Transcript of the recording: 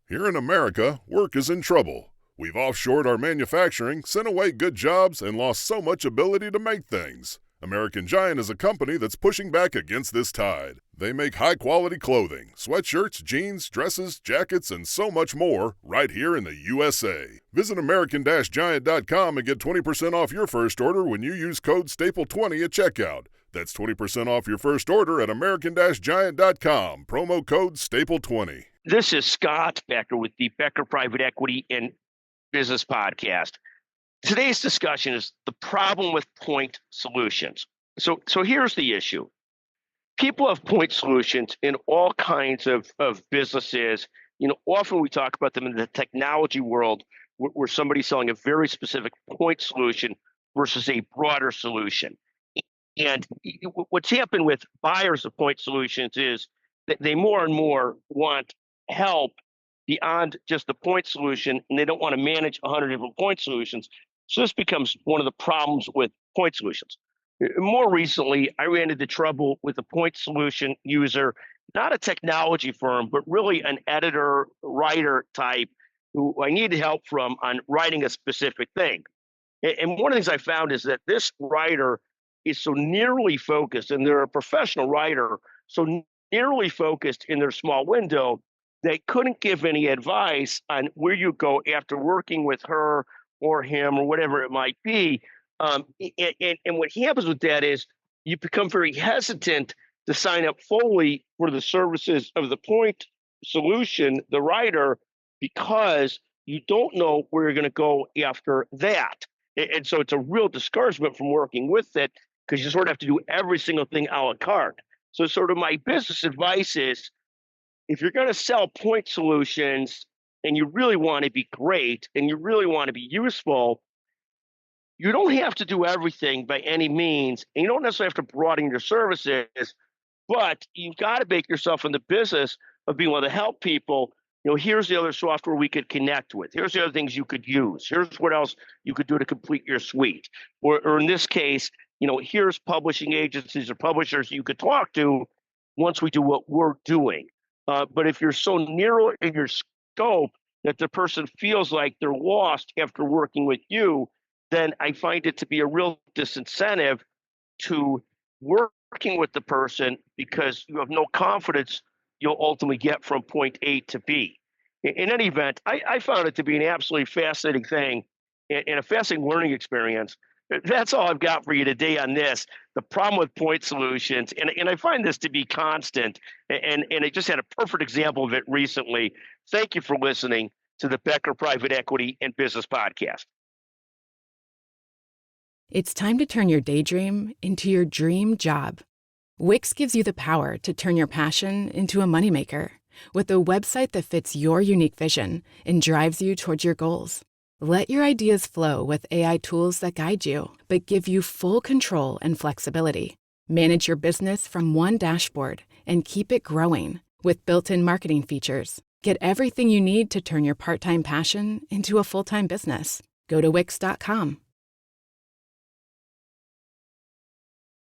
Here in America, work is in trouble. We've offshored our manufacturing, sent away good jobs, and lost so much ability to make things. American Giant is a company that's pushing back against this tide. They make high-quality clothing, sweatshirts, jeans, dresses, jackets, and so much more right here in the USA. Visit American-Giant.com and get 20% off your first order when you use code STAPLE20 at checkout. That's 20% off your first order at American-Giant.com. Promo code STAPLE20. This is Scott Becker with the Becker Private Equity and Business Podcast. Today's discussion is the problem with point solutions. So here's the issue. People have point solutions in all kinds of businesses. Often we talk about them in the technology world where somebody's selling a very specific point solution versus a broader solution. And what's happened with buyers of point solutions is that they more and more want help beyond just the point solution, and they don't want to manage 100 different point solutions. So this becomes one of the problems with point solutions. More recently, I ran into trouble with a point solution user, not a technology firm, but really an editor, writer type who I needed help from on writing a specific thing. And one of the things I found is that this writer is so narrowly focused, and they're a professional writer, so narrowly focused in their small window, they couldn't give any advice on where you go after working with her or him or whatever it might be. And what happens with that is you become very hesitant to sign up fully for the services of the point solution, the writer, because you don't know where you're going to go after that. And so it's a real discouragement from working with it because you sort of have to do every single thing a la carte. So sort of my business advice is, if you're going to sell point solutions and you really want to be great and you really want to be useful, you don't have to do everything by any means, and you don't necessarily have to broaden your services, but you've got to make yourself in the business of being able to help people. Here's the other software we could connect with. Here's the other things you could use. Here's what else you could do to complete your suite. Or in this case, here's publishing agencies or publishers you could talk to once we do what we're doing. But if you're so narrow in your scope that the person feels like they're lost after working with you, then I find it to be a real disincentive to working with the person because you have no confidence you'll ultimately get from point A to B. In any event, I found it to be an absolutely fascinating thing and a fascinating learning experience. That's all I've got for you today on this, the problem with point solutions. And I find this to be constant. And I just had a perfect example of it recently. Thank you for listening to the Becker Private Equity and Business Podcast. It's time to turn your daydream into your dream job. Wix gives you the power to turn your passion into a moneymaker with a website that fits your unique vision and drives you towards your goals. Let your ideas flow with AI tools that guide you, but give you full control and flexibility. Manage your business from one dashboard and keep it growing with built-in marketing features. Get everything you need to turn your part-time passion into a full-time business. Go to Wix.com.